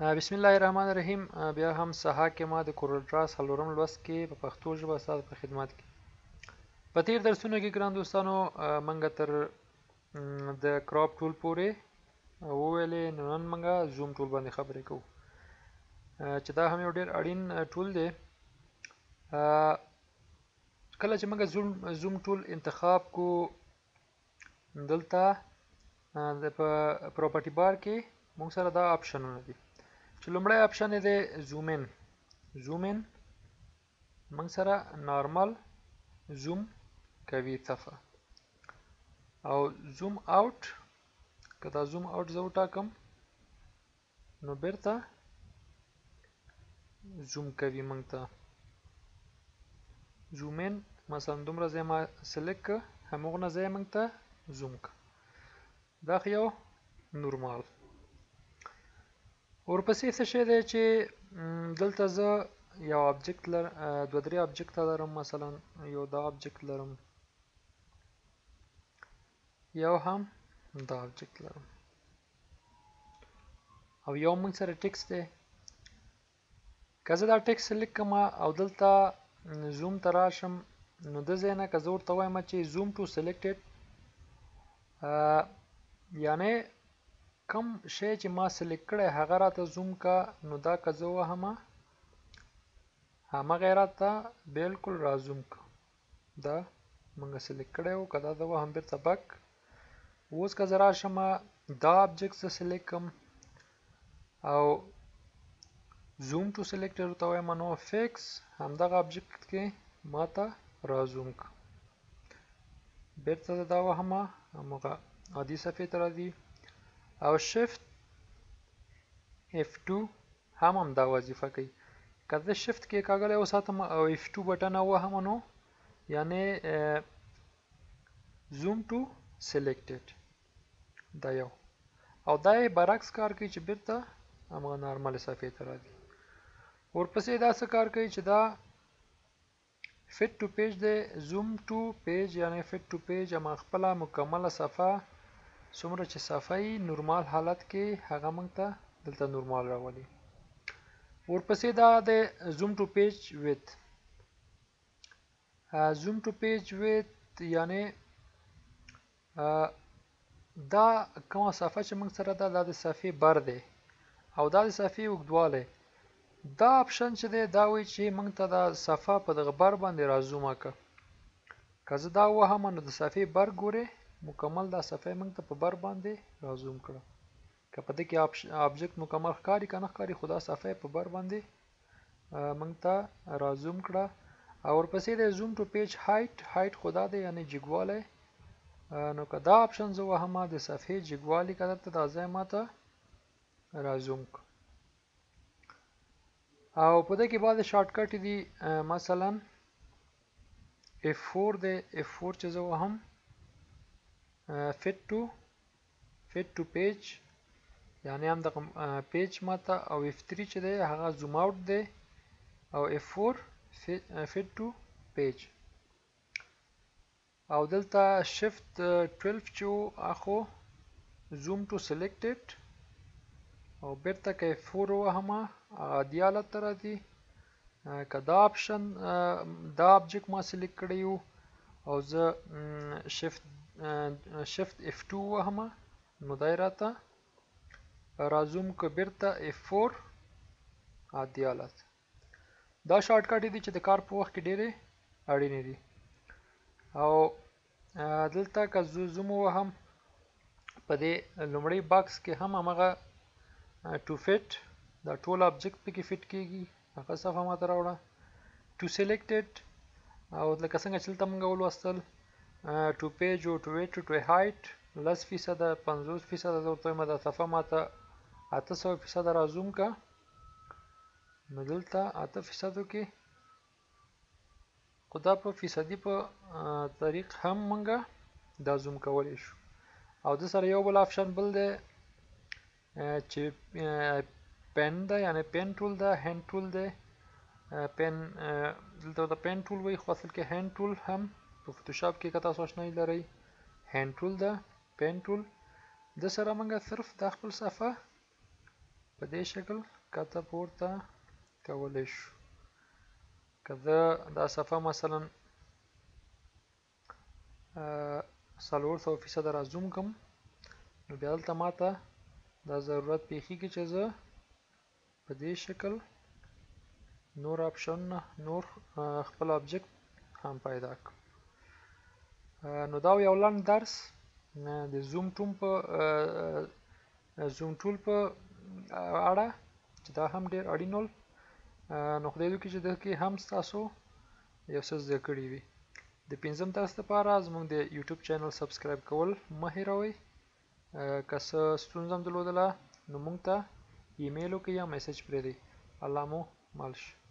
بسم الله الرحمن الرحیم. بیا هم سهار کې ما د کورل ډرا څلورم لوست کې په پښتو ژبه ستاسو په خدمت کې په تیر درسونو کې ګران دوستانو منګه تر د کراپ ټول پورې وویلې. نن منګه زوم ټول باندې خبرې کوو چې دا هم یو ډیر اړین ټول دی. کله چې منګه زوم ټول انتخاب کو دلته د پراپرټي بار کې موږ سره دا آپشنونه دي چې لومړی آپشن دی زوم ان موږ سره نارمل زوم کوي صفحه او زوم اوټ. که دا زوم اوټ زه وټاکم نو بیرته زوم کوي موږ ته. زوم ان مثلا دومره ځای ما سلیکټ که همغونه ځای موږ ته زوم که. دا خو یو نورمال. ورپسې څه شی دی چې دلته زه یو آبجکت دوه درې آبجکته لرم. مثلا یو دا آبجکت لرم، یو هم دا آبجکت لرم او یو موږ سره ټکست دی. که زه دا ټکست سلیکټ کړم او دلته زوم ته راشم نو د ځای نه که زه ورته وایم چې زوم ټو سلیکټډ، یعنی کم شی چې ما سلیکټ کړی هغه راته زوم کا، نو دا که زه وهم همغه یې راته بالکل را زوم کا. دا موږ سلیکټ کړی و، که دا زه وهم بیرته بک. اوس که زه راشم دا آبجکت زه سلیکټ کړم او زوم ټو سلیکټډ ورته وایم نو فکس همدغه آبجکت کې ما ته را زوم کا. بیرته زه دا وهم همغه عادي صفحې ته راځي او شفت F2 هم دا وظیفه کوي. که زه شفت کې کاغلی وساتم او F2 بټن ووهم نو یعنی زوم ټو سلیکټډ دا یو، او دا یې برعکس کار کوي چې بیرته همغه نارمل صفحې ته راځي. ورپسې دا څه کار کوي چې دا فټ ټو پیج دی. زوم ټو پیج یعنی فټ ټو پیج اما خپله مکمله صفحه څومره چې صفحه یې نورمال حالت کې هغه موږ ته دلته نورمال راولي. ورپسې دا د زوم ټو پیج ویت. زوم ټو پیج ویت یعنی دا کومه صفحه چې موږ سره ده دا د صفحې بر دی او دا د صفحې اوږدوالی. دا آپشن چې دی دا وایي چې موږ ته دا صفحه په دغه بر باندې را زومه که. که زه دا وهم نو د صفحې بر ګورې مکمل دا صفحه موږ ته په بر باندې را زوم کړه. که په دې کې آبجکت مکمل ښکاري که نه ښکاري خو دا صفحه په بر باندې موږ ته را زوم کړه. او ورپسې د زوم ټو پیج هایټ خو دا دی یعنی جګوالی. نو که دا آپشن زه وهم د صفحې جګوالی که دلته دا ځای ما ته را زوم که. او په دې کې بعضې شارټکټ دي، مثلا F4 دی. F4 چې زه وهم فټ ټو پیج یعنی هم دغه پیج ماته، او F3 چې دی هغه زوم اوټ دی او F4 فټ ټو پیج. او دلته شفت 12 چې اخو زوم ټو سلیکټډ او بیرته که F4 وهم عادي حالت ته راځي. که دا آپشن دا آبجکت ما سلیکټ کړی و او زه شفت F2 وهم نو دا یې راته را زوم که بیرته F4 عادي حالت. دا شارټکټ دي چې د کار په وخت کې ډېرې اړینې دي. او دلته که زه زوم ووهم په دې لومړی باکس کې هم همغه ټو فټ دا ټول آبجکت پکې فټ کېږي. هغه صفحه ماته راوړه ټو سلیکټډ او لکه څنګه چې دلته موږ ولوستل ټو پیج او ټو ویټ ټو هایټ 10% 50% زه ورته وایم دا صفحه ماته 800% را زوم که. نو دلته 8% کې خو دا په فیصدي په طریق هم موږ دا زوم کولی شو. او د سره یو بل آپشن بل دی چې پین ده یعنی پین ټول ده، هینډ ټول دی. پین دلته د پین ټول وایي خو اصل کې هینډ ټول هم په فوټوشاپ کې که تاسو آشنایي لرئ هینډ ټول ده، پین ټول. د سره موږ صرف دا خپل صفحه په دې شکل کته پورته کولی شو. که زه دا صفحه مثلا 400% را زوم کم نو بیا دلته ماته دا ضرورت پیښیږي چې زه په دې شکل نور اپشنونه نور خپل آبجکت هم پیدا کړم. نو دا یو لنډ درس د زوم ټول په اړه چې دا هم ډیر اړین ول. نو خدای دې وکړي چې دغه کې هم تاسو یو څه زده کړي وي. د 5م درس لپاره زموږ د یوټیوب چینل سبسکرایب کول مه هیروئ. که څه ستونزه هم درلودله نو موږ ته ایمیل وکړئ یا میسج پرېږدئ. الله مو مل شه.